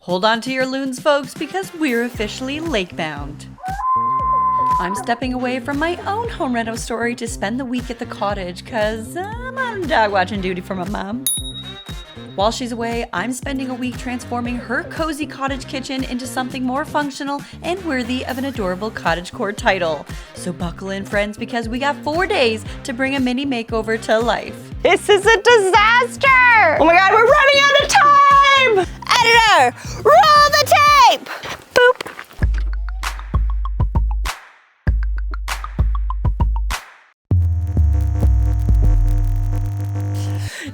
Hold on to your loons, folks, because we're officially lake-bound. I'm stepping away from my own home reno story to spend the week at the cottage because I'm on dog watching duty for my mom. While she's away, I'm spending a week transforming her cozy cottage kitchen into something more functional and worthy of an adorable cottagecore title. So buckle in, friends, because we got 4 days to bring a mini makeover to life. This is a disaster! Oh my God, we're running out of time! Editor, roll the tape! Boop.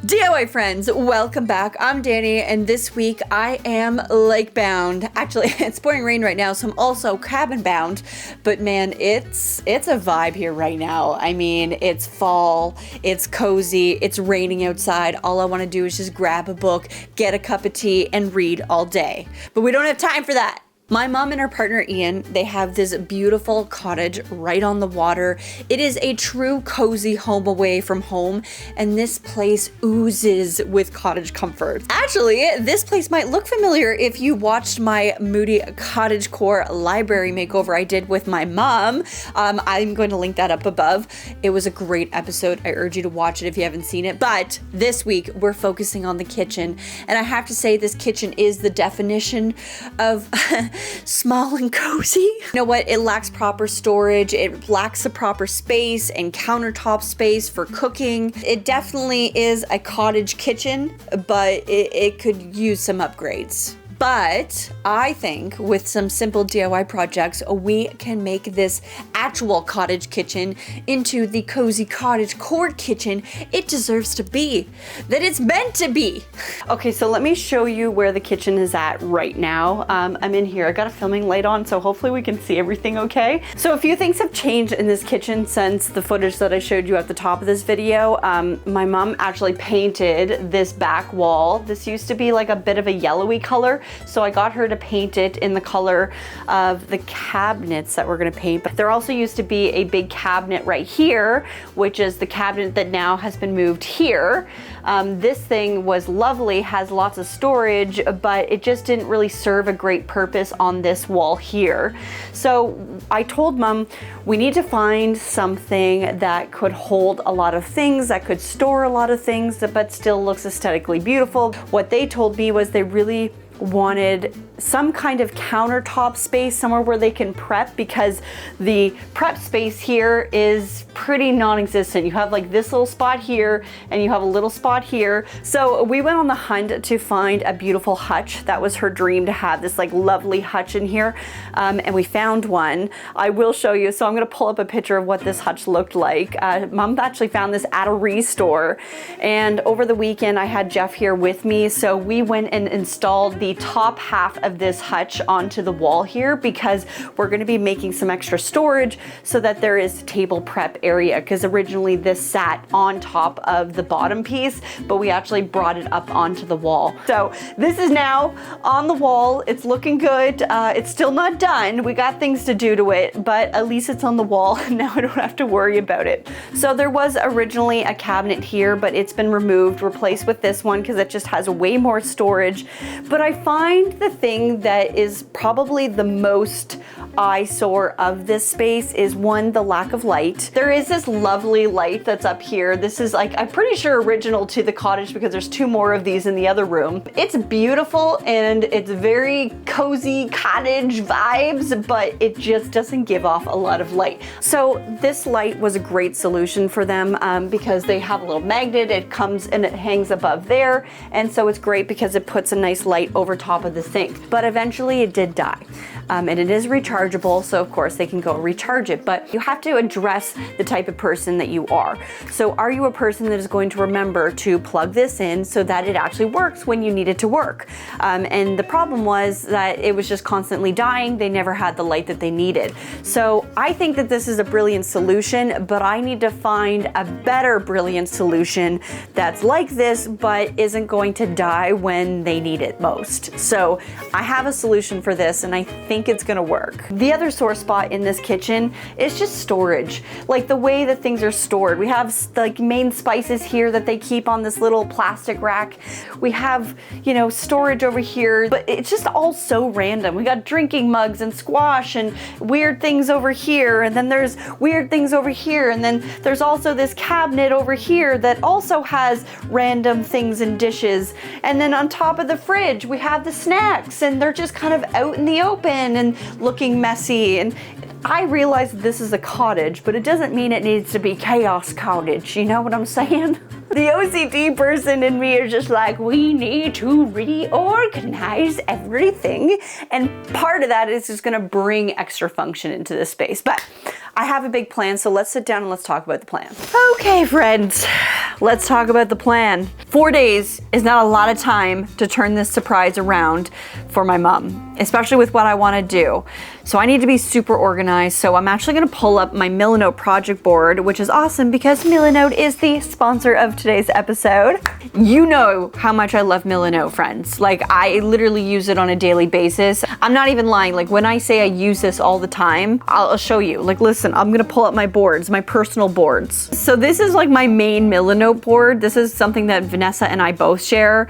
DIY friends, welcome back. I'm Danny, and this week I am lake bound. Actually, it's pouring rain right now, so I'm also cabin bound. But man, it's a vibe here right now. I mean, it's fall, it's cozy, it's raining outside. All I want to do is just grab a book, get a cup of tea, and read all day. But we don't have time for that. My mom and her partner Ian, they have this beautiful cottage right on the water. It is a true cozy home away from home, and this place oozes with cottage comfort. Actually, this place might look familiar if you watched my moody cottagecore library makeover I did with my mom. I'm going to link that up above. It was a great episode. I urge you to watch it if you haven't seen it. But this week, we're focusing on the kitchen, and I have to say this kitchen is the definition of small and cozy. You know what? It lacks proper storage. It lacks the proper space and countertop space for cooking. It definitely is a cottage kitchen, but it could use some upgrades. But I think with some simple DIY projects, we can make this actual cottage kitchen into the cozy cottage-core kitchen it deserves to be, that it's meant to be. Okay, so let me show you where the kitchen is at right now. I'm in here. I got a filming light on, so hopefully we can see everything okay. So a few things have changed in this kitchen since the footage that I showed you at the top of this video. My mom actually painted this back wall. This used to be like a bit of a yellowy color. So I got her to paint it in the color of the cabinets that we're gonna paint. But there also used to be a big cabinet right here, which is the cabinet that now has been moved here. This thing was lovely, has lots of storage, but it just didn't really serve a great purpose on this wall here. So I told Mom, we need to find something that could hold a lot of things, that could store a lot of things, but still looks aesthetically beautiful. What they told me was they really wanted some kind of countertop space, somewhere where they can prep, because the prep space here is pretty non-existent. You have like this little spot here and you have a little spot here. So we went on the hunt to find a beautiful hutch. That was her dream, to have this like lovely hutch in here. And we found one. I will show you. So I'm gonna pull up a picture of what this hutch looked like. Mom actually found this at a restore. And over the weekend I had Jeff here with me. So we went and installed the top half of this hutch onto the wall here, because we're going to be making some extra storage so that there is table prep area, because originally this sat on top of the bottom piece, but we actually brought it up onto the wall. So this is now on the wall. It's looking good. It's still not done. We got things to do to it, but at least it's on the wall. Now I don't have to worry about it. So there was originally a cabinet here, but it's been removed, replaced with this one, because it just has way more storage. But I find the thing that is probably the most eyesore of this space is, one, the lack of light. There is this lovely light that's up here. This is like, I'm pretty sure original to the cottage, because there's 2 more of these in the other room. It's beautiful and it's very cozy cottage vibes, but it just doesn't give off a lot of light. So this light was a great solution for them, because they have a little magnet. It comes and it hangs above there. And so it's great because it puts a nice light over top of the sink. But eventually it did die. And it is rechargeable, so of course they can go recharge it, but you have to address the type of person that you are. So are you a person that is going to remember to plug this in so that it actually works when you need it to work? And the problem was that it was just constantly dying. They never had the light that they needed. So I think that this is a brilliant solution, but I need to find a better brilliant solution that's like this, but isn't going to die when they need it most. So I have a solution for this, and I think it's gonna work. The other sore spot in this kitchen is just storage. Like the way that things are stored. We have like main spices here that they keep on this little plastic rack. We have, you know, storage over here, but it's just all so random. We got drinking mugs and squash and weird things over here, and then there's weird things over here, and then there's also this cabinet over here that also has random things and dishes. And then on top of the fridge, we have the snacks, and they're just kind of out in the open and looking messy. And I realize this is a cottage, but it doesn't mean it needs to be chaos cottage. You know what I'm saying? The OCD person in me is just like, we need to reorganize everything. And part of that is just gonna bring extra function into this space. But I have a big plan, so let's sit down and let's talk about the plan. Okay, friends, let's talk about the plan. 4 days is not a lot of time to turn this surprise around for my mom, especially with what I wanna do. So I need to be super organized. So I'm actually gonna pull up my Millinote project board, which is awesome because Millinote is the sponsor of today's episode. You know how much I love Millinote, friends. Like, I literally use it on a daily basis. I'm not even lying. Like, when I say I use this all the time, I'll show you. Like, listen, I'm gonna pull up my boards, my personal boards. So this is like my main Millinote board. This is something that Vanessa and I both share.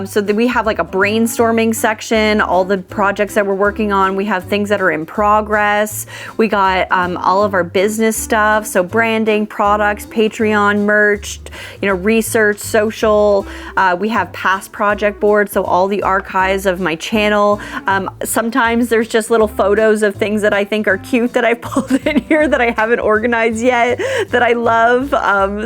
So that we have like a brainstorming section, all the projects that we're working on. We have things that are in progress. We got all of our business stuff. So branding, products, Patreon, merch, you know, research, social. We have past project boards, so all the archives of my channel. Sometimes there's just little photos of things that I think are cute that I pulled in here that I haven't organized yet, that I love.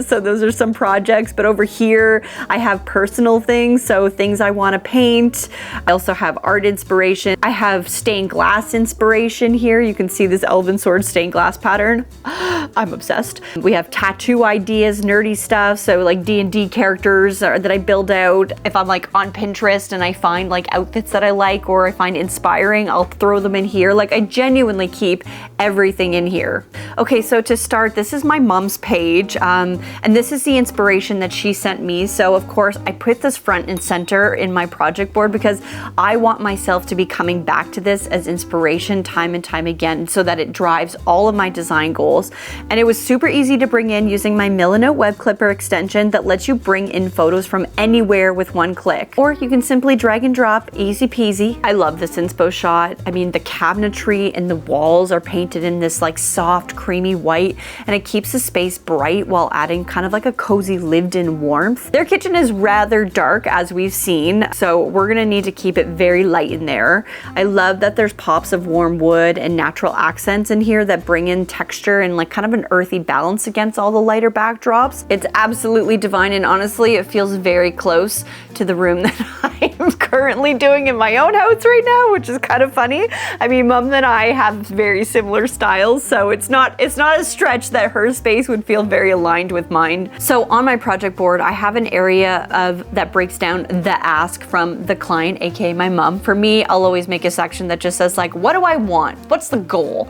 So those are some projects. But over here, I have personal things, so things I want to paint. I also have art inspiration. I have stained glass inspiration here. You can see this elven sword stained glass pattern. I'm obsessed. We have tattoo ideas, nerdy stuff. So like D&D characters that I build out. If I'm like on Pinterest and I find like outfits that I like or I find inspiring, I'll throw them in here. Like, I genuinely keep everything in here. Okay, so to start, this is my mom's page. And this is the inspiration that she sent me. So of course I put this front and center in my project board because I want myself to be coming back to this as inspiration time and time again so that it drives all of my design goals. And it was super easy to bring in using my Millinote web clipper extension that lets you bring in photos from anywhere with one click. Or you can simply drag and drop, easy peasy. I love this inspo shot. I mean, the cabinetry and the walls are painted in this like soft, creamy white, and it keeps the space bright while adding kind of like a cozy lived-in warmth. Their kitchen is rather dark, as we've seen, so we're gonna need to keep it very light in there. I love that there's pops of warm wood and natural accents in here that bring in texture and like kind of an earthy balance against all the lighter backdrops. It's absolutely divine, and honestly, it feels very close to the room that I'm currently doing in my own house right now, which is kind of funny. I mean, Mom and I have very similar styles, so it's not a stretch that her space would feel very aligned with mine. So on my project board, I have an area that breaks down the ask from the client, aka my mom. For me, I'll always make a section that just says like, what do I want? What's the goal?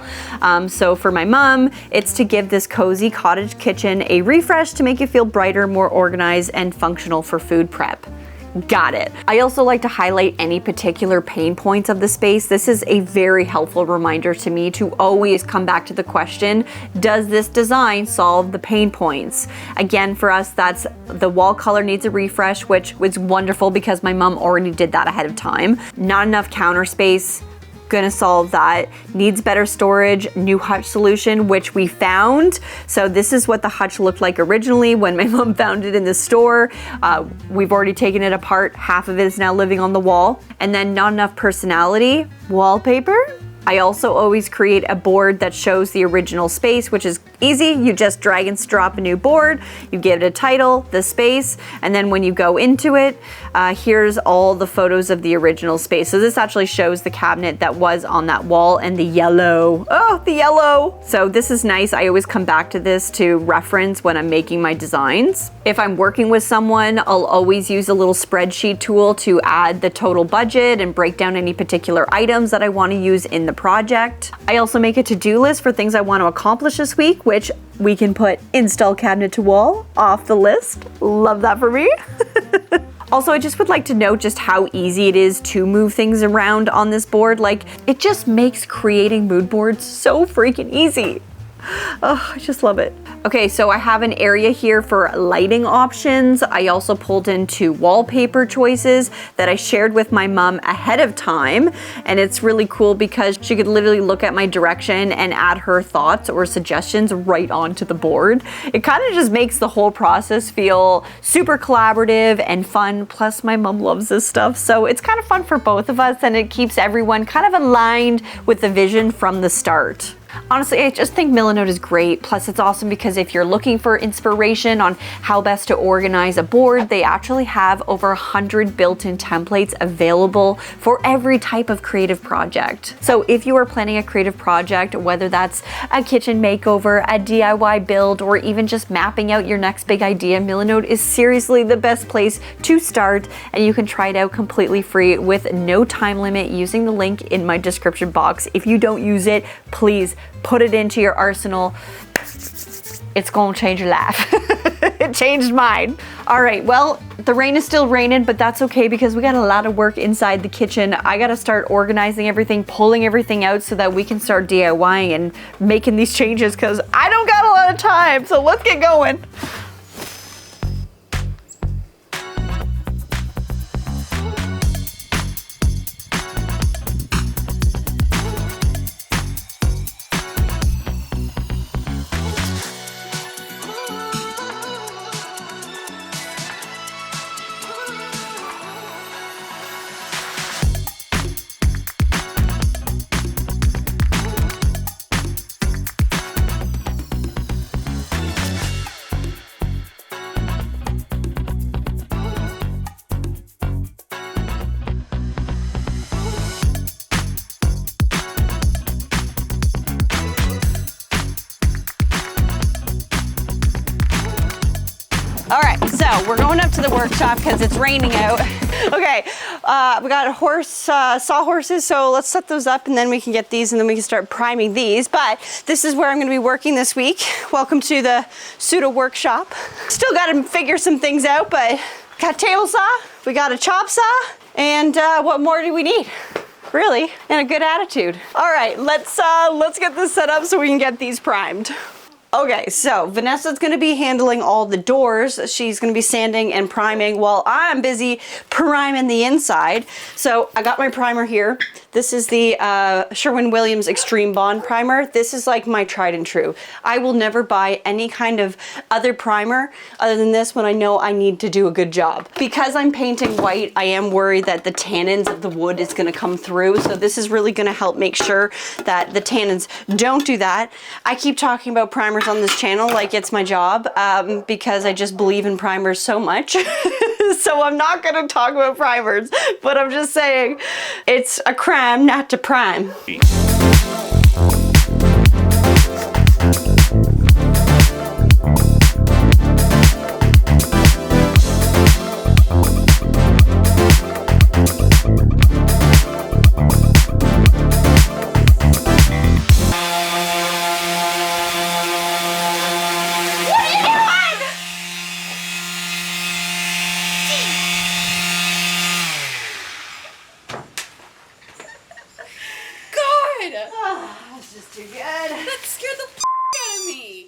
So for my mom, it's to give this cozy cottage kitchen a refresh to make it feel brighter, more organized, and functional for food prep. Got it. I also like to highlight any particular pain points of the space. This is a very helpful reminder to me to always come back to the question, does this design solve the pain points? Again, for us, that's the wall color needs a refresh, which was wonderful because my mom already did that ahead of time. Not enough counter space. Gonna solve that. Needs better storage, new Hutch solution, which we found. So this is what the Hutch looked like originally when my mom found it in the store. We've already taken it apart. Half of it is now living on the wall. And then not enough personality, wallpaper. I also always create a board that shows the original space, which is easy. You just drag and drop a new board, you give it a title, the space, and then when you go into it, here's all the photos of the original space. So this actually shows the cabinet that was on that wall and the yellow. Oh, the yellow. So this is nice. I always come back to this to reference when I'm making my designs. If I'm working with someone, I'll always use a little spreadsheet tool to add the total budget and break down any particular items that I want to use in the project. I also make a to-do list for things I want to accomplish this week, which we can put install cabinet to wall off the list. Love that for me. Also, I just would like to note just how easy it is to move things around on this board. Like, it just makes creating mood boards so freaking easy. Oh, I just love it. Okay, so I have an area here for lighting options. I also pulled in 2 wallpaper choices that I shared with my mom ahead of time. And it's really cool because she could literally look at my direction and add her thoughts or suggestions right onto the board. It kind of just makes the whole process feel super collaborative and fun. Plus, my mom loves this stuff. So it's kind of fun for both of us, and it keeps everyone kind of aligned with the vision from the start. Honestly, I just think Milanote is great. Plus, it's awesome because if you're looking for inspiration on how best to organize a board, they actually have over 100 built-in templates available for every type of creative project. So if you are planning a creative project, whether that's a kitchen makeover, a DIY build, or even just mapping out your next big idea, Milanote is seriously the best place to start, and you can try it out completely free with no time limit using the link in my description box. If you don't use it, please put it into your arsenal. It's gonna change your life. It changed mine. All right, well, the rain is still raining, but that's okay because we got a lot of work inside the kitchen. I gotta start organizing everything, pulling everything out so that we can start DIYing and making these changes because I don't got a lot of time, so let's get going. All right, so we're going up to the workshop because it's raining out. Okay, we got sawhorses, so let's set those up and then we can get these and then we can start priming these. But this is where I'm gonna be working this week. Welcome to the pseudo workshop. Still gotta figure some things out, but got a table saw, we got a chop saw, and what more do we need? Really, and a good attitude. All right, let's get this set up so we can get these primed. Okay, so Vanessa's gonna be handling all the doors. She's gonna be sanding and priming while I'm busy priming the inside. So I got my primer here. This is the Sherwin-Williams Extreme Bond Primer. This is like my tried and true. I will never buy any kind of other primer other than this when I know I need to do a good job. Because I'm painting white, I am worried that the tannins of the wood is gonna come through. So this is really gonna help make sure that the tannins don't do that. I keep talking about primers on this channel like it's my job because I just believe in primers so much. So I'm not gonna talk about primers, but I'm just saying it's a crime not to prime. That's just too good. That scared the out of me.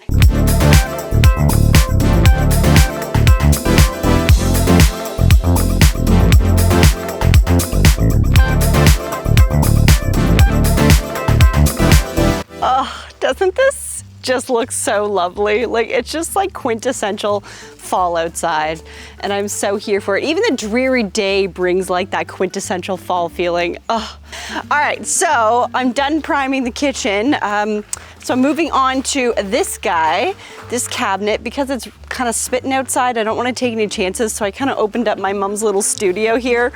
Oh, doesn't this just look so lovely? Like, it's just like quintessential fall outside, and I'm so here for it. Even the dreary day brings like that quintessential fall feeling. Oh. All right, so I'm done priming the kitchen. So I'm moving on to this guy, this cabinet, because it's kind of spitting outside. I don't want to take any chances, so I kind of opened up my mom's little studio here.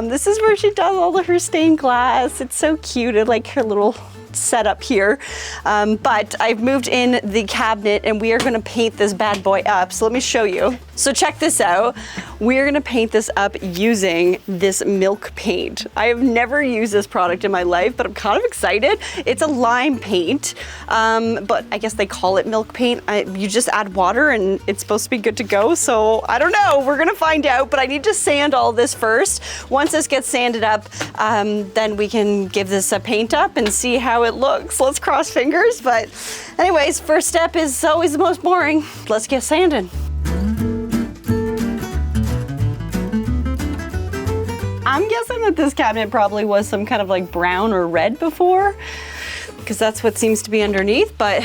This is where she does all of her stained glass. It's so cute. I like her little setup here, but I've moved in the cabinet and we are going to paint this bad boy up. So let me show you. So check this out. We're gonna paint this up using this milk paint. I have never used this product in my life, but I'm kind of excited. It's a lime paint, but I guess they call it milk paint. You just add water and it's supposed to be good to go. So I don't know, we're gonna find out, but I need to sand all this first. Once this gets sanded up, then we can give this a paint up and see how it looks. Let's cross fingers, but anyways, first step is always the most boring. Let's get sanding. I'm guessing that this cabinet probably was some kind of like brown or red before, because that's what seems to be underneath, but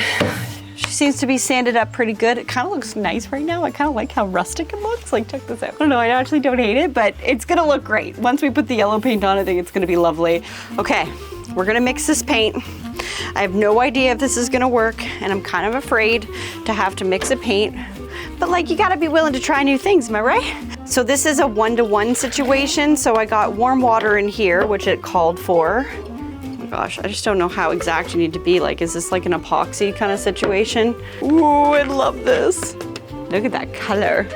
she seems to be sanded up pretty good. It kind of looks nice right now. I kind of like how rustic it looks. Like, check this out. I don't know, I actually don't hate it, but it's gonna look great. Once we put the yellow paint on, I think it's gonna be lovely. Okay, we're gonna mix this paint. I have no idea if this is gonna work, and I'm kind of afraid to have to mix a paint. But like, you gotta be willing to try new things, am I right? So this is a 1-to-1 situation. So I got warm water in here, which it called for. Oh my gosh, I just don't know how exact you need to be. Like, is this like an epoxy kind of situation? Ooh, I love this. Look at that color.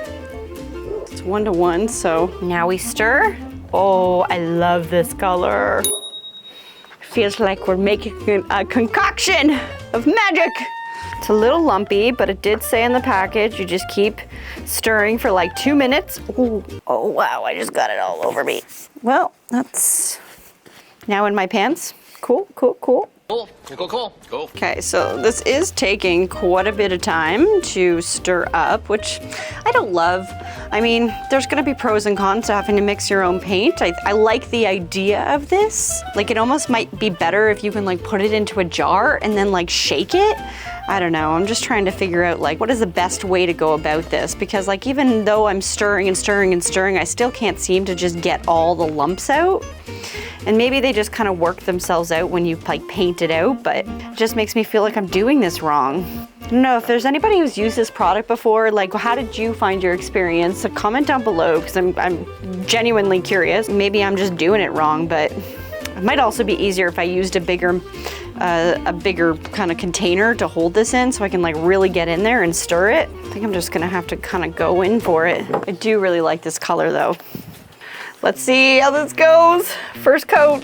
It's 1-to-1, so now we stir. Oh, I love this color. Feels like we're making a concoction of magic. It's a little lumpy, but it did say in the package, you just keep stirring for like 2 minutes. Ooh, oh wow, I just got it all over me. Well, that's now in my pans. Cool, cool, cool. Cool, cool, cool, cool. Okay, so this is taking quite a bit of time to stir up, which I don't love. I mean, there's gonna be pros and cons to having to mix your own paint. I like the idea of this. Like, it almost might be better if you can like put it into a jar and then like shake it. I don't know, I'm just trying to figure out like what is the best way to go about this, because like even though I'm stirring and stirring and stirring, I still can't seem to just get all the lumps out. And maybe they just kind of work themselves out when you like paint it out, but it just makes me feel like I'm doing this wrong. I don't know if there's anybody who's used this product before, like how did you find your experience? So comment down below, because I'm genuinely curious. Maybe I'm just doing it wrong, but it might also be easier if I used a bigger kind of container to hold this in, so I can like really get in there and stir it. I think I'm just gonna have to kind of go in for it. I do really like this color though. Let's see how this goes. First coat.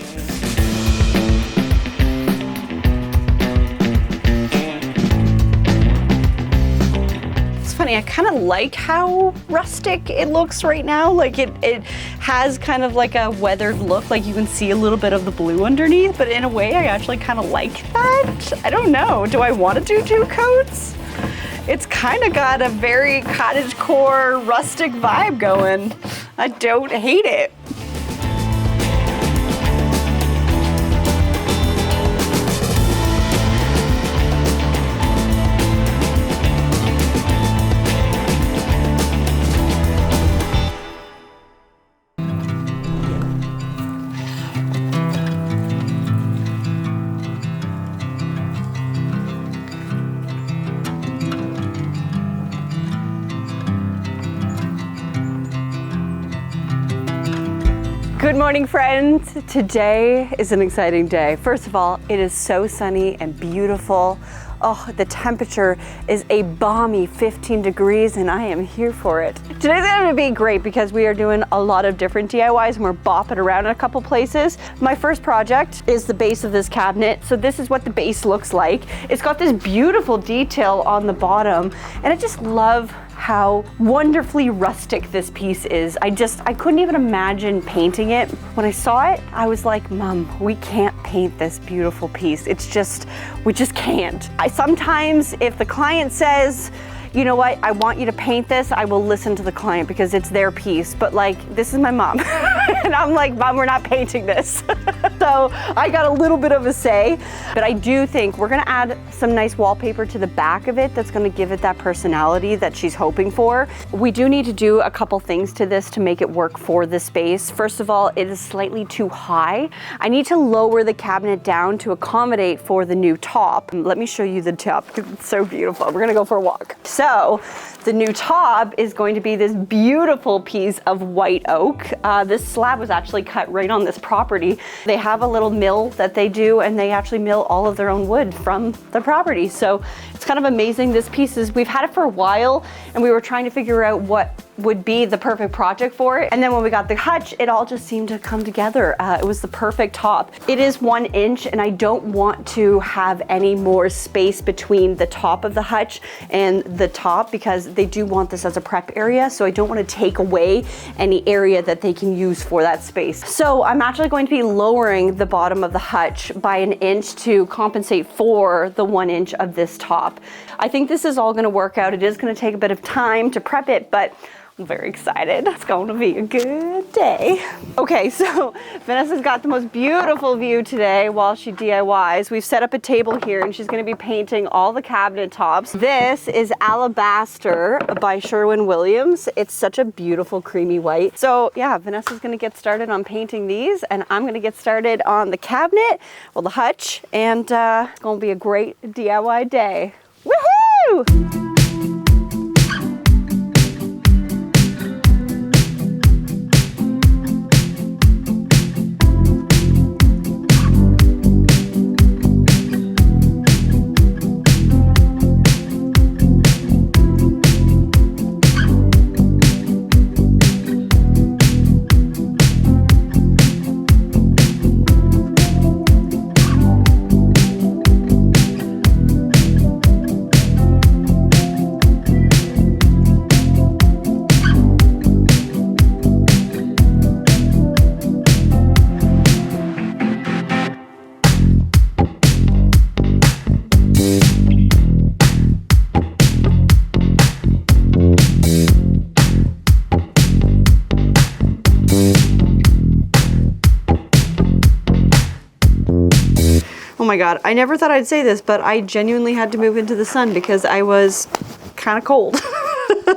It's funny, I kind of like how rustic it looks right now. Like it has kind of like a weathered look, like you can see a little bit of the blue underneath, but in a way I actually kind of like that. I don't know, do I want to do 2 coats? It's kind of got a very cottage-core rustic vibe going. I don't hate it. Good morning, friends. Today is an exciting day. First of all, it is so sunny and beautiful. Oh, the temperature is a balmy 15 degrees and I am here for it. Today's gonna be great because we are doing a lot of different DIYs and we're bopping around in a couple places. My first project is the base of this cabinet. So this is what the base looks like. It's got this beautiful detail on the bottom and I just love how wonderfully rustic this piece is. I couldn't even imagine painting it. When I saw it, I was like, Mom, we can't paint this beautiful piece. We just can't. Sometimes if the client says, you know what, I want you to paint this, I will listen to the client because it's their piece. But like, this is my mom. And I'm like, Mom, we're not painting this. So I got a little bit of a say, but I do think we're gonna add some nice wallpaper to the back of it that's gonna give it that personality that she's hoping for. We do need to do a couple things to this to make it work for the space. First of all, it is slightly too high. I need to lower the cabinet down to accommodate for the new top. Let me show you the top because it's so beautiful. We're gonna go for a walk. So The new top is going to be this beautiful piece of white oak. This slab was actually cut right on this property. They have a little mill that they do, and they actually mill all of their own wood from the property. So it's kind of amazing. This piece is, we've had it for a while, and we were trying to figure out what would be the perfect project for it. And then when we got the hutch, it all just seemed to come together. It was the perfect top. It is 1 inch, and I don't want to have any more space between the top of the hutch and the top, because they do want this as a prep area. So I don't want to take away any area that they can use for that space. So I'm actually going to be lowering the bottom of the hutch by 1 inch to compensate for the 1 inch of this top. I think this is all going to work out. It is going to take a bit of time to prep it, but I'm very excited. It's going to be a good day. Okay, so Vanessa's got the most beautiful view today while she DIYs. We've set up a table here, and she's going to be painting all the cabinet tops. This is Alabaster by Sherwin-Williams. It's such a beautiful creamy white. So yeah, Vanessa's going to get started on painting these, and I'm going to get started on the cabinet, well, the hutch, and it's going to be a great DIY day. Woohoo! Oh my God, I never thought I'd say this, but I genuinely had to move into the sun because I was kind of cold.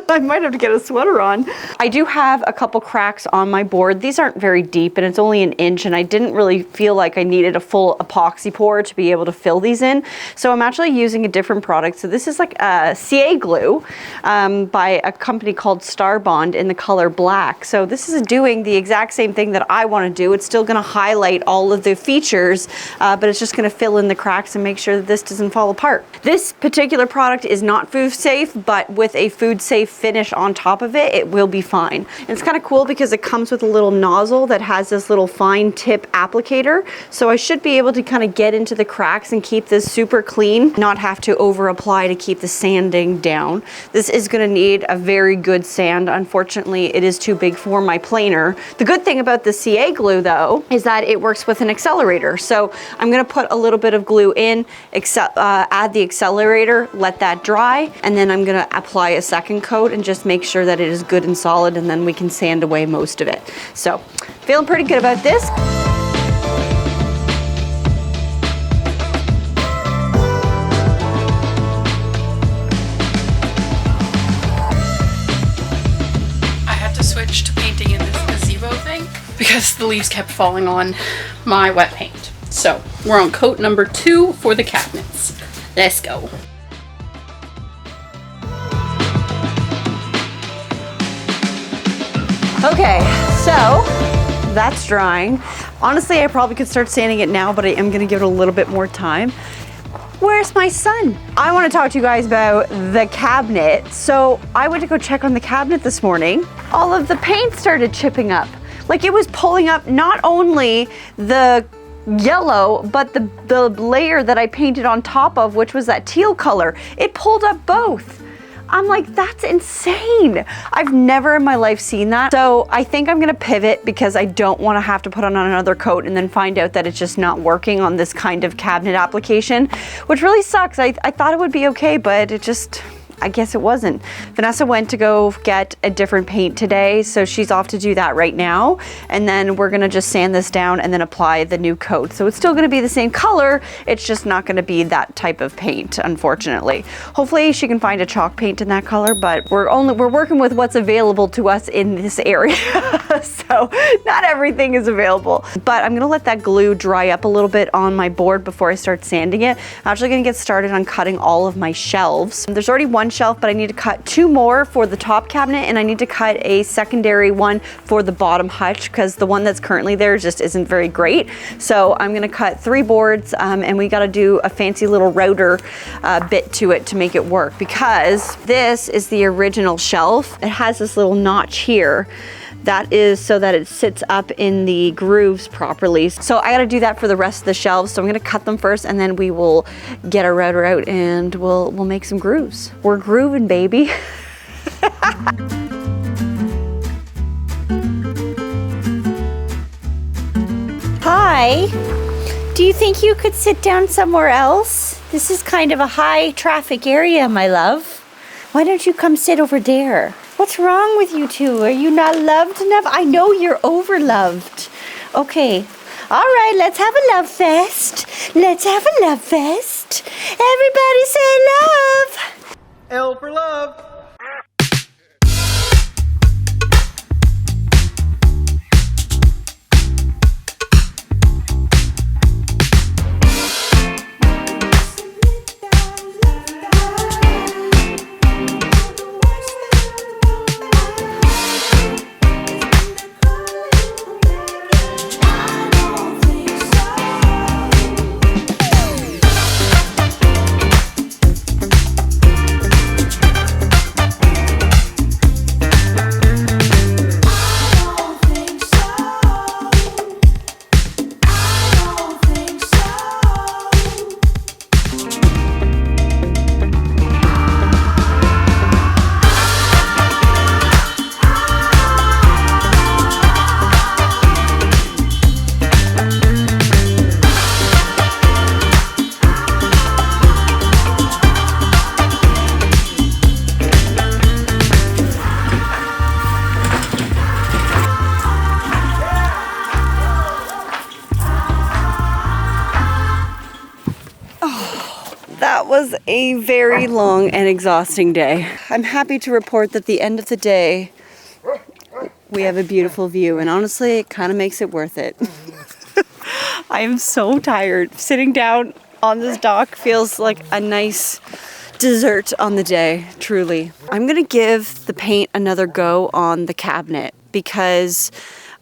I might have to get a sweater on. I do have a couple cracks on my board. These aren't very deep, and it's only 1 inch, and I didn't really feel like I needed a full epoxy pour to be able to fill these in. So I'm actually using a different product. So this is like a CA glue by a company called Star Bond in the color black. So this is doing the exact same thing that I want to do. It's still going to highlight all of the features, but it's just going to fill in the cracks and make sure that this doesn't fall apart. This particular product is not food safe, but with a food safe finish on top of it, it will be fine. And it's kind of cool because it comes with a little nozzle that has this little fine tip applicator. So I should be able to kind of get into the cracks and keep this super clean, not have to over apply to keep the sanding down. This is going to need a very good sand. Unfortunately, it is too big for my planer. The good thing about the CA glue though is that it works with an accelerator. So I'm going to put a little bit of glue in, add the accelerator, let that dry, and then I'm going to apply a second coat and just make sure that it is good and solid, and then we can sand away most of it. So feeling pretty good about this. I had to switch to painting in this gazebo thing because the leaves kept falling on my wet paint. So we're on coat number 2 for the cabinets. Let's go. Okay, so that's drying. Honestly, I probably could start sanding it now, but I am gonna give it a little bit more time. Where's my son? I wanna talk to you guys about the cabinet. So I went to go check on the cabinet this morning. All of the paint started chipping up. Like it was pulling up not only the yellow, but the layer that I painted on top of, which was that teal color. It pulled up both. I'm like, that's insane. I've never in my life seen that. So I think I'm gonna pivot because I don't wanna have to put on another coat and then find out that it's just not working on this kind of cabinet application, which really sucks. I thought it would be okay, but it just, I guess it wasn't. Vanessa went to go get a different paint today, so she's off to do that right now. And then we're gonna just sand this down and then apply the new coat. So it's still gonna be the same color, it's just not gonna be that type of paint, unfortunately. Hopefully she can find a chalk paint in that color, but we're working with what's available to us in this area. So not everything is available. But I'm gonna let that glue dry up a little bit on my board before I start sanding it. I'm actually gonna get started on cutting all of my shelves. There's already one one shelf, but I need to cut 2 more for the top cabinet, and I need to cut a secondary one for the bottom hutch because the one that's currently there just isn't very great. So I'm gonna cut 3 boards, and we gotta do a fancy little router bit to it to make it work, because this is the original shelf. It has this little notch here. That is so that it sits up in the grooves properly. So I gotta do that for the rest of the shelves. So I'm gonna cut them first, and then we will get our router out and we'll make some grooves. We're grooving, baby. Hi, do you think you could sit down somewhere else? This is kind of a high traffic area, my love. Why don't you come sit over there? What's wrong with you two? Are you not loved enough? I know you're overloved. Okay. All right, let's have a love fest. Let's have a love fest. Everybody say love. L for love. That was a very long and exhausting day. I'm happy to report that at the end of the day, we have a beautiful view, and honestly, it kind of makes it worth it. I am so tired. Sitting down on this dock feels like a nice dessert on the day, truly. I'm gonna give the paint another go on the cabinet because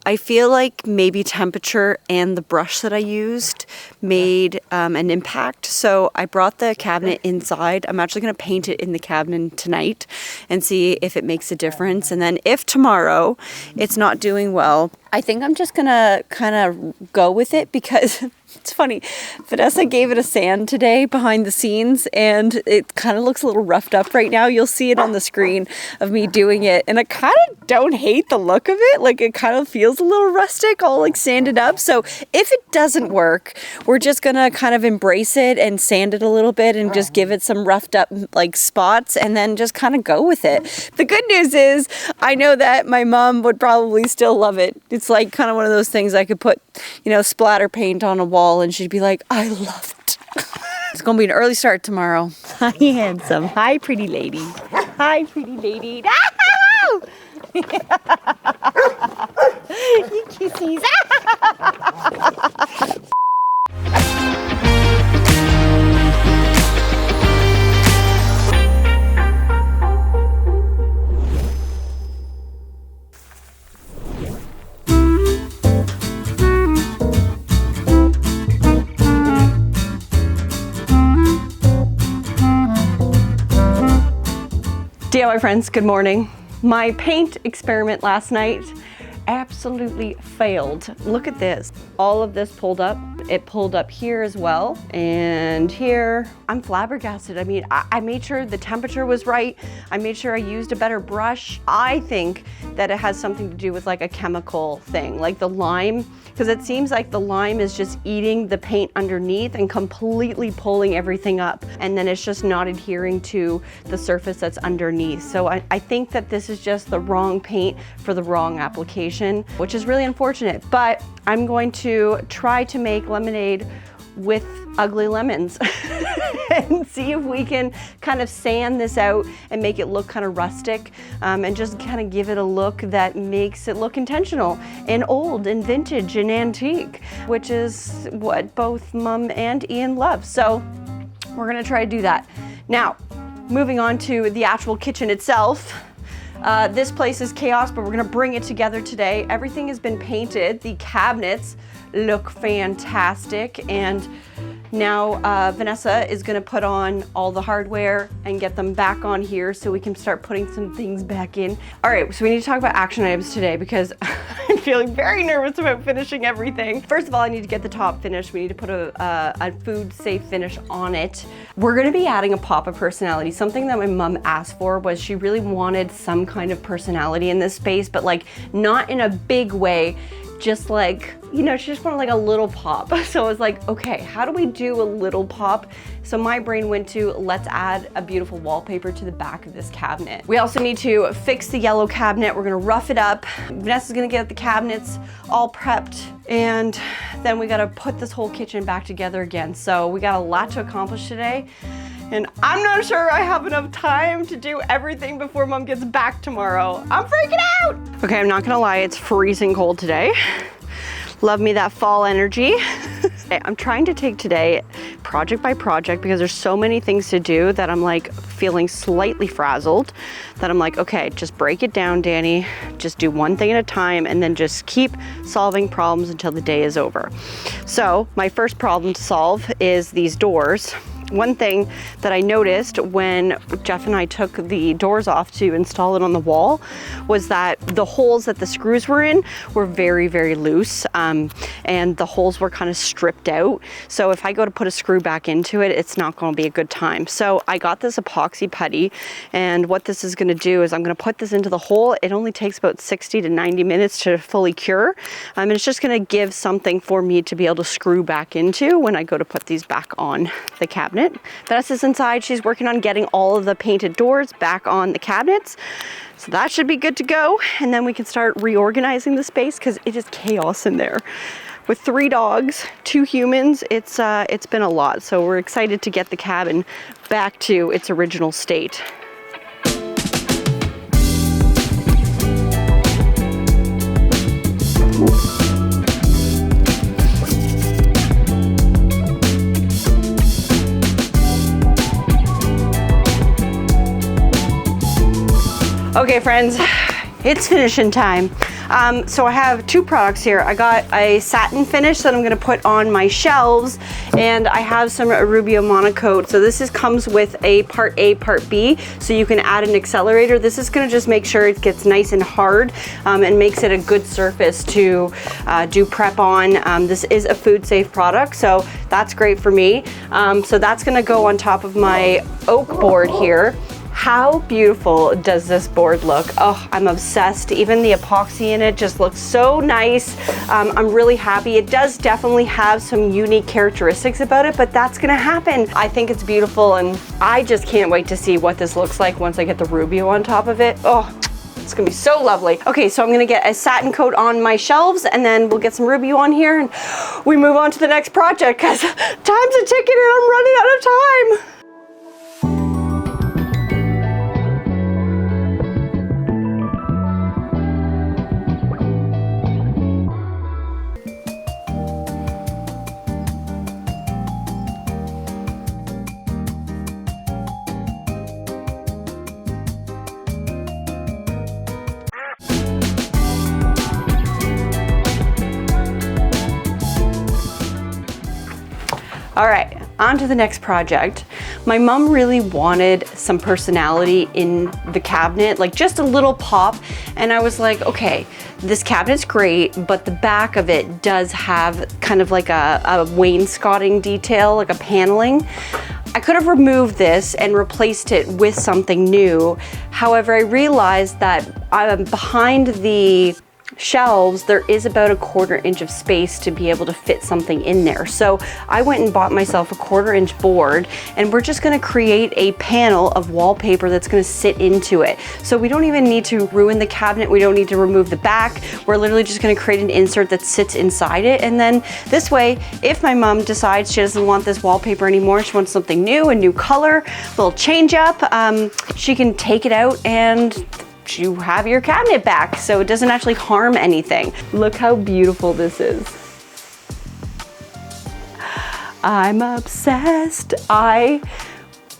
I feel like maybe temperature and the brush that I used made an impact. So I brought the cabinet inside. I'm actually going to paint it in the cabinet tonight and see if it makes a difference. And then if tomorrow it's not doing well, I think I'm just going to kind of go with it because it's funny. Vanessa gave it a sand today behind the scenes and it kind of looks a little roughed up right now. You'll see it on the screen of me doing it. And I kind of don't hate the look of it. Like it kind of feels a little rustic, all like sanded up. So if it doesn't work, we're just going to kind of embrace it and sand it a little bit and just give it some roughed up like spots and then just kind of go with it. The good news is I know that my mom would probably still love it. It's like kind of one of those things I could put, you know, splatter paint on a wall and she'd be like, I love it. It's going to be an early start tomorrow. Hi, handsome. Hi, pretty lady. Hi, pretty lady. You kissies. DIY friends, good morning. My paint experiment last night absolutely failed. Look at this. All of this pulled up. It pulled up here as well and here. I'm flabbergasted. I mean, I made sure the temperature was right. I made sure I used a better brush. I think that it has something to do with like a chemical thing, like the lime, because it seems like the lime is just eating the paint underneath and completely pulling everything up. And then it's just not adhering to the surface that's underneath. So I think that this is just the wrong paint for the wrong application, which is really unfortunate. But I'm going to try to make lemonade with ugly lemons and see if we can kind of sand this out and make it look kind of rustic and just kind of give it a look that makes it look intentional and old and vintage and antique, which is what both Mom and Ian love. So we're gonna try to do that. Now, moving on to the actual kitchen itself. This place is chaos, but we're gonna bring it together today. Everything has been painted. The cabinets look fantastic, and now Vanessa is gonna put on all the hardware and get them back on here so we can start putting some things back in. All right, so we need to talk about action items today because I'm feeling very nervous about finishing everything. First of all, I need to get the top finished. We need to put a food safe finish on it. We're gonna be adding a pop of personality. Something that my mom asked for was she really wanted some kind of personality in this space, but like not in a big way, just like, you know, she just wanted like a little pop. So I was like, okay, how do we do a little pop? So my brain went to, let's add a beautiful wallpaper to the back of this cabinet. We also need to fix the yellow cabinet. We're gonna rough it up. Vanessa's gonna get the cabinets all prepped, and then we gotta put this whole kitchen back together again. So we got a lot to accomplish today, and I'm not sure I have enough time to do everything before Mom gets back tomorrow. I'm freaking out. Okay, I'm not gonna lie, it's freezing cold today. Love me that fall energy. I'm trying to take today project by project because there's so many things to do that I'm like feeling slightly frazzled, that I'm like, okay, just break it down, Danny. Just do one thing at a time and then just keep solving problems until the day is over. So my first problem to solve is these doors. One thing that I noticed when Jeff and I took the doors off to install it on the wall was that the holes that the screws were in were very, very loose, and the holes were kind of stripped out. So if I go to put a screw back into it, it's not going to be a good time. So I got this epoxy putty, and what this is going to do is I'm going to put this into the hole. It only takes about 60 to 90 minutes to fully cure, and it's just going to give something for me to be able to screw back into when I go to put these back on the cabinet. Vanessa's inside. She's working on getting all of the painted doors back on the cabinets. So that should be good to go. And then we can start reorganizing the space because it is chaos in there. With 3 dogs, 2 humans, it's been a lot. So we're excited to get the cabin back to its original state. Okay friends, it's finishing time. So I have 2 products here. I got a satin finish that I'm gonna put on my shelves, and I have some Rubio Monocoat. So this comes with a part A, part B, so you can add an accelerator. This is gonna just make sure it gets nice and hard and makes it a good surface to do prep on. This is a food safe product, so that's great for me. So that's gonna go on top of my oak board here. How beautiful does this board look? Oh, I'm obsessed. Even the epoxy in it just looks so nice. I'm really happy. It does definitely have some unique characteristics about it, but that's gonna happen. I think it's beautiful, and I just can't wait to see what this looks like once I get the Rubio on top of it. Oh, it's gonna be so lovely. Okay, so I'm gonna get a satin coat on my shelves, and then we'll get some Rubio on here, and we move on to the next project because time's a ticking and I'm running out of time. All right, on to the next project. My mom really wanted some personality in the cabinet, like just a little pop. And I was like, okay, this cabinet's great, but the back of it does have kind of like a wainscoting detail, like a paneling. I could have removed this and replaced it with something new. However, I realized that behind the shelves, there is about a 1/4 inch of space to be able to fit something in there. So I went and bought myself a 1/4 inch board, and we're just gonna create a panel of wallpaper that's gonna sit into it. So we don't even need to ruin the cabinet. We don't need to remove the back. We're literally just gonna create an insert that sits inside it. And then this way, if my mom decides she doesn't want this wallpaper anymore, she wants something new, a new color, a little change up, she can take it out and you have your cabinet back, so it doesn't actually harm anything. Look how beautiful this is. I'm obsessed. I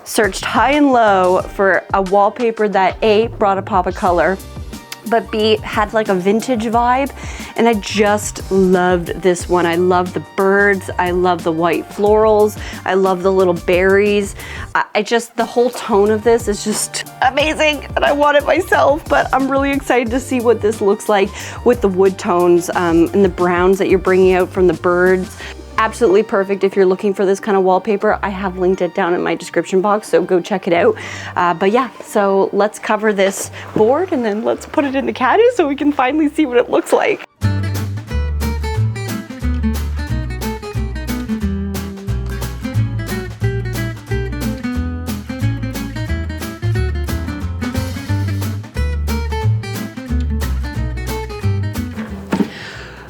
Searched high and low for a wallpaper that A, brought a pop of color, but B, had like a vintage vibe. And I just loved this one. I love the birds. I love the white florals. I love the little berries. The whole tone of this is just amazing. And I want it myself, but I'm really excited to see what this looks like with the wood tones and the browns that you're bringing out from the birds. Absolutely perfect if you're looking for this kind of wallpaper. I have linked it down in my description box, so go check it out. But yeah, so let's cover this board and then let's put it in the caddy so we can finally see what it looks like.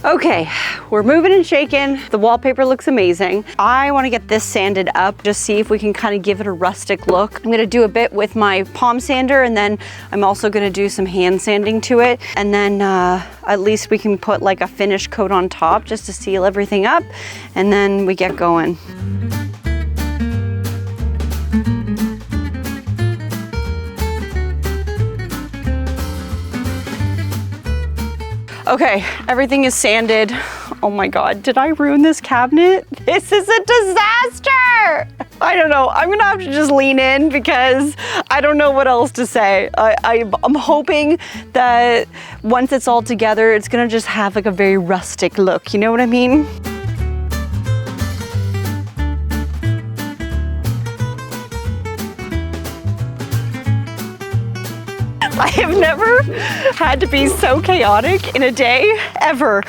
Okay, we're moving and shaking. The wallpaper looks amazing. I want to get this sanded up, just see if we can kind of give it a rustic look. I'm going to do a bit with my palm sander, and then I'm also going to do some hand sanding to it. And then at least we can put like a finish coat on top just to seal everything up, and then we get going. Okay, everything is sanded. Oh my God, did I ruin this cabinet? This is a disaster! I don't know, I'm gonna have to just lean in because I don't know what else to say. I'm hoping that once it's all together, it's gonna just have like a very rustic look, you know what I mean? I have never had to be so chaotic in a day, ever.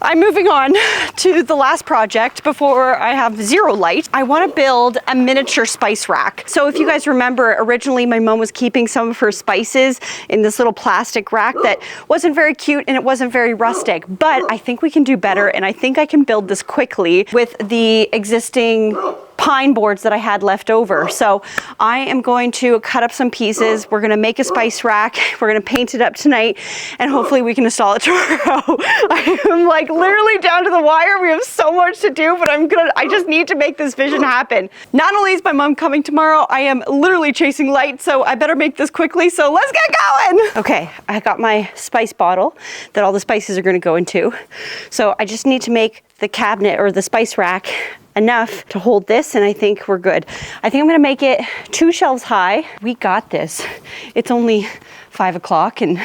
I'm moving on to the last project before I have zero light. I want to build a miniature spice rack. So if you guys remember, originally my mom was keeping some of her spices in this little plastic rack that wasn't very cute and it wasn't very rustic, but I think we can do better, and I think I can build this quickly with the existing pine boards that I had left over. So I am going to cut up some pieces. We're gonna make a spice rack. We're gonna paint it up tonight, and hopefully we can install it tomorrow. I am like literally down to the wire. We have so much to do, but I just need to make this vision happen. Not only is my mom coming tomorrow, I am literally chasing light, so I better make this quickly, so let's get going. Okay, I got my spice bottle that all the spices are gonna go into. So I just need to make the cabinet or the spice rack enough to hold this, and I think we're good. I think I'm gonna make it 2 shelves high. We got this. It's only 5 o'clock and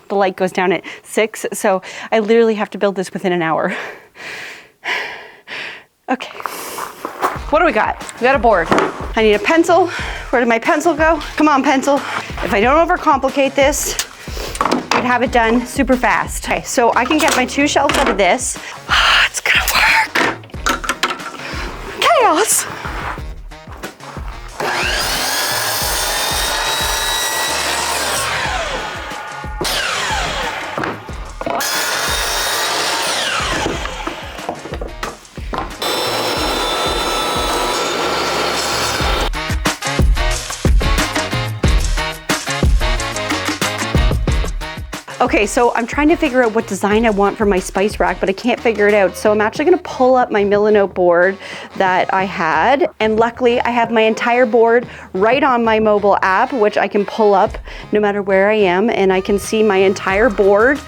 the light goes down at 6, so I literally have to build this within an hour. Okay, what do we got? We got a board. I need a pencil. Where did my pencil go? Come on, pencil. If I don't overcomplicate this, I'd have it done super fast. Okay, so I can get my 2 shelves out of this. It's gonna work. Chaos. Okay, so I'm trying to figure out what design I want for my spice rack, but I can't figure it out. So I'm actually gonna pull up my Millinote board that I had. And luckily I have my entire board right on my mobile app, which I can pull up no matter where I am, and I can see my entire board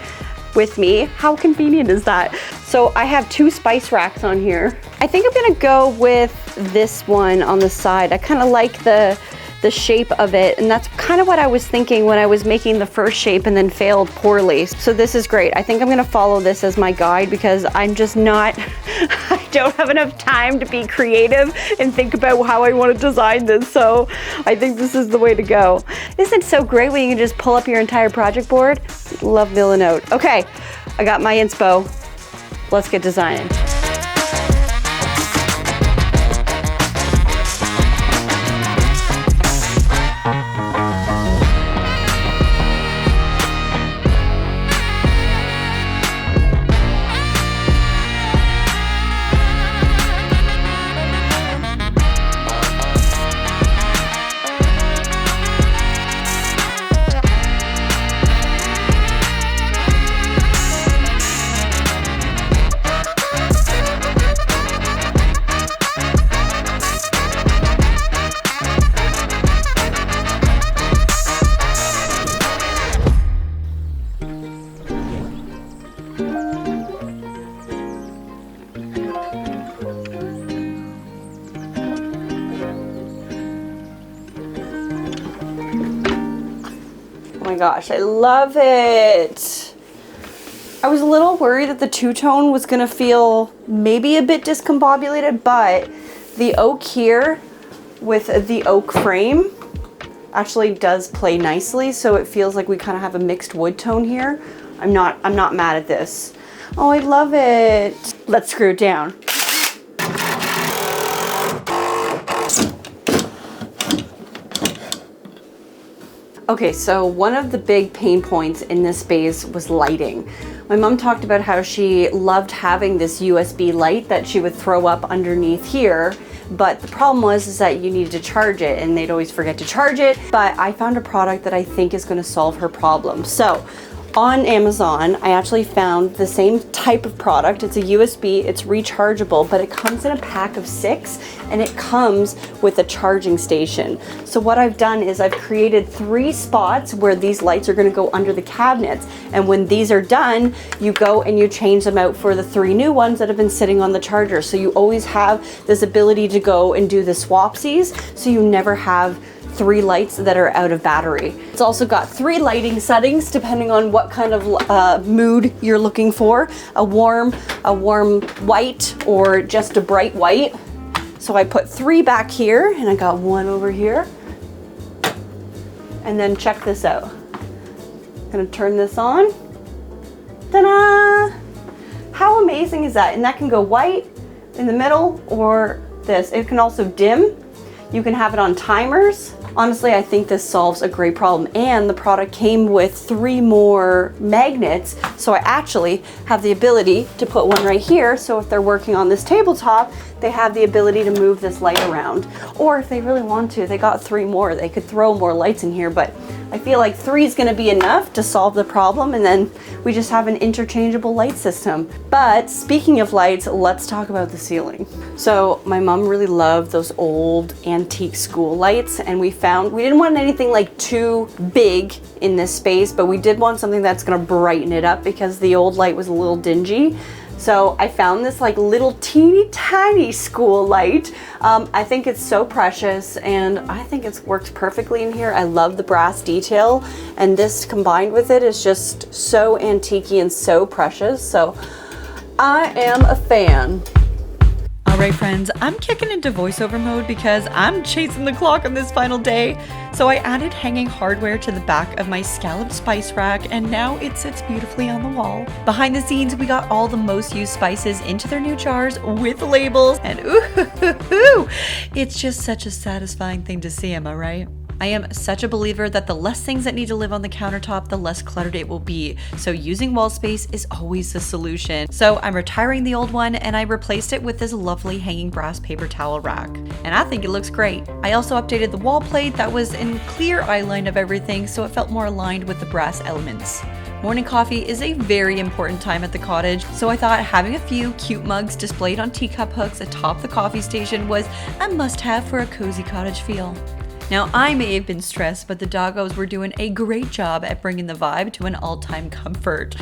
with me. How convenient is that? So I have 2 spice racks on here. I think I'm gonna go with this one on the side. I kind of like the shape of it, and that's kind of what I was thinking when I was making the first shape and then failed poorly. So this is great. I think I'm gonna follow this as my guide because I'm just not, I don't have enough time to be creative and think about how I want to design this. So I think this is the way to go. Isn't it so great when you can just pull up your entire project board? Love Millinote. Okay, I got my inspo. Let's get designing. my gosh, I love it. I was a little worried that the two-tone was gonna feel maybe a bit discombobulated, but the oak here with the oak frame actually does play nicely, so it feels like we kind of have a mixed wood tone here. I'm not mad at this. Oh, I love it. Let's screw it down. Okay, so one of the big pain points in this space was lighting. My mom talked about how she loved having this USB light that she would throw up underneath here, but the problem was that you needed to charge it and they'd always forget to charge it. But I found a product that I think is gonna solve her problem. So on Amazon, I actually found the same type of product. It's a USB, it's rechargeable, but it comes in a pack of 6 and it comes with a charging station. So what I've done is I've created 3 spots where these lights are gonna go under the cabinets. And when these are done, you go and you change them out for the 3 new ones that have been sitting on the charger. So you always have this ability to go and do the swapsies, so you never have 3 lights that are out of battery. It's also got 3 lighting settings depending on what kind of mood you're looking for. A warm white, or just a bright white. So I put 3 back here and I got 1 over here. And then check this out. I'm gonna turn this on. Ta-da! How amazing is that? And that can go white in the middle or this. It can also dim. You can have it on timers. Honestly, I think this solves a great problem. And the product came with 3 more magnets. So I actually have the ability to put one right here. So if they're working on this tabletop, they have the ability to move this light around. Or if they really want to, they got 3 more. They could throw more lights in here, but I feel like 3 is gonna be enough to solve the problem, and then we just have an interchangeable light system. But speaking of lights, let's talk about the ceiling. So my mom really loved those old antique school lights, and we didn't want anything like too big in this space, but we did want something that's gonna brighten it up because the old light was a little dingy. So I found this like little teeny tiny school light. I think it's so precious and I think it works perfectly in here. I love the brass detail, and this combined with it is just so antique-y and so precious. So I am a fan. Alright friends, I'm kicking into voiceover mode because I'm chasing the clock on this final day. So I added hanging hardware to the back of my scalloped spice rack, and now it sits beautifully on the wall. Behind the scenes, we got all the most used spices into their new jars with labels, and ooh, it's just such a satisfying thing to see, am I right? I am such a believer that the less things that need to live on the countertop, the less cluttered it will be. So using wall space is always the solution. So I'm retiring the old one and I replaced it with this lovely hanging brass paper towel rack. And I think it looks great. I also updated the wall plate that was in clear eyeline of everything, so it felt more aligned with the brass elements. Morning coffee is a very important time at the cottage, so I thought having a few cute mugs displayed on teacup hooks atop the coffee station was a must-have for a cozy cottage feel. Now, I may have been stressed, but the doggos were doing a great job at bringing the vibe to an all-time comfort.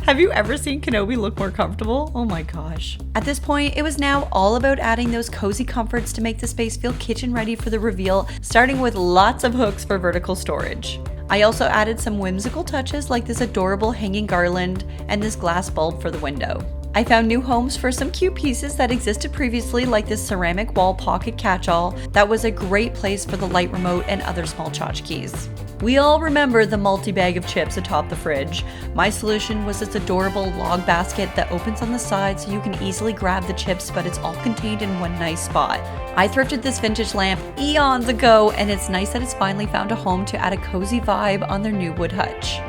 Have you ever seen Kenobi look more comfortable? Oh my gosh. At this point, it was now all about adding those cozy comforts to make the space feel kitchen ready for the reveal, starting with lots of hooks for vertical storage. I also added some whimsical touches like this adorable hanging garland and this glass bulb for the window. I found new homes for some cute pieces that existed previously, like this ceramic wall pocket catch-all that was a great place for the light remote and other small tchotchkes. We all remember the multi-bag of chips atop the fridge. My solution was this adorable log basket that opens on the side so you can easily grab the chips, but it's all contained in one nice spot. I thrifted this vintage lamp eons ago, and it's nice that it's finally found a home to add a cozy vibe on their new wood hutch.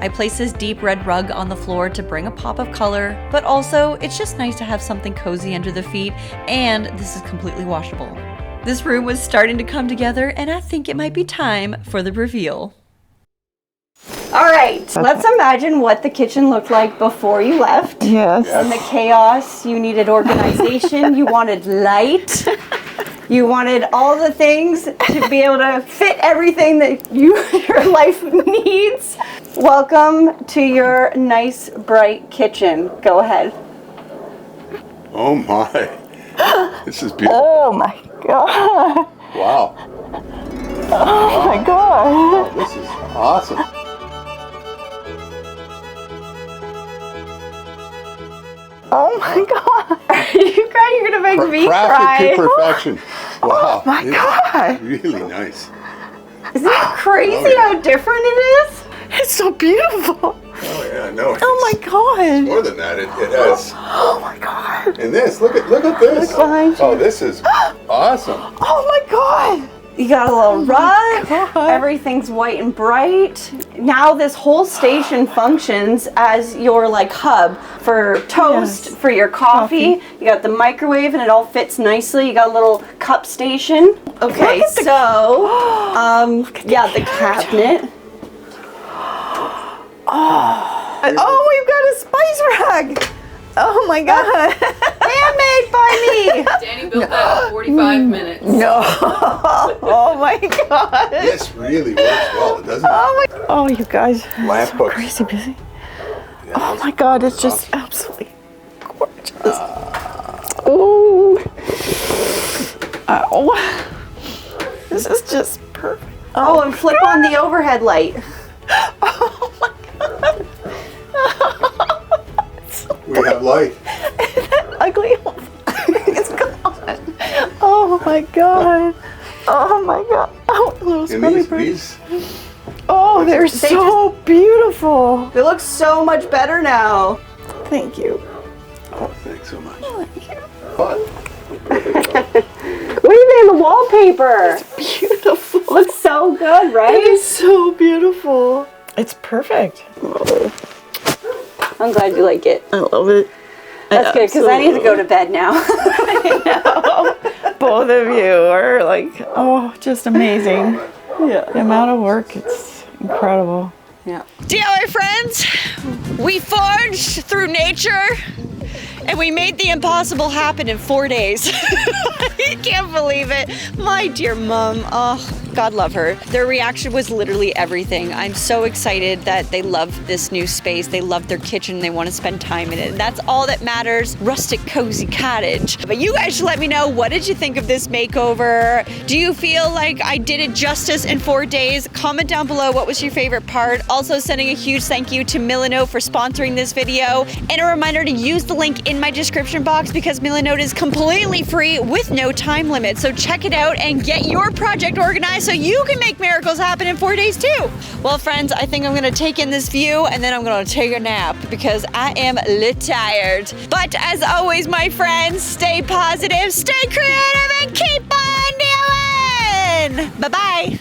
I placed this deep red rug on the floor to bring a pop of color, but also it's just nice to have something cozy under the feet, and this is completely washable. This room was starting to come together, and I think it might be time for the reveal. All right, let's imagine what the kitchen looked like before you left. Yes. In the chaos, you needed organization, you wanted light. You wanted all the things to be able to fit everything that your life needs. Welcome to your nice, bright kitchen. Go ahead. Oh my. This is beautiful. Oh my god. Wow. Oh my god. This is awesome. Oh my God. You cry, you're gonna make me Crafted cry. to perfection. Wow. Oh my God. Really nice. Isn't it crazy how different it is? It's so beautiful. Oh yeah, no. Oh my God. More than that, it has. Oh my God. And this, look at this. Look behind you. Oh, this is awesome. Oh my God. You got a little rug. God. Everything's white and bright. Now this whole station functions as your like hub for toast, Yes. for your coffee. You got the microwave and it all fits nicely. You got a little cup station. Okay, Look at the- so yeah, the cabinet. Oh, we've got a spice rack. Oh my God. Handmade by me. Danny built that in 45 minutes. No. Oh my God. This really works well, doesn't it? Oh my. Oh, you guys. Lamp hooks. Crazy busy. Oh my God, it's just absolutely gorgeous. Oh. Ow. This is just perfect. Oh, and flip on the overhead light. Oh my God. We have light. Ugly. It's gone. Oh my God. Oh my God. Oh, little And scrubby these, birds. these, Oh, they're so beautiful. It looks so much better now. Thank you. oh, thanks so much. Fun. What do you think of the wallpaper? Beautiful. Looks so good, right? It's so beautiful. It's perfect. I'm glad you like it. I love it. That's good, because I need to go to bed now. Both of you are like, oh, just amazing. Yeah. The amount of work, it's incredible. Yeah. DIY friends, we forged through nature and we made the impossible happen in 4 days. I can't believe it. My dear mom, oh, God love her. Their reaction was literally everything. I'm so excited that they love this new space. They love their kitchen. They want to spend time in it. And that's all that matters. Rustic, cozy cottage. But you guys should let me know, what did you think of this makeover? Do you feel like I did it justice in 4 days? Comment down below what was your favorite part. Also sending a huge thank you to Milanote for sponsoring this video. And a reminder to use the link in my description box because Milanote is completely free with no time limit. So check it out and get your project organized so you can make miracles happen in 4 days too. Well, friends, I think I'm gonna take in this view and then I'm gonna take a nap because I am lit tired. But as always, my friends, stay positive, stay creative, and keep on doing. Bye-bye.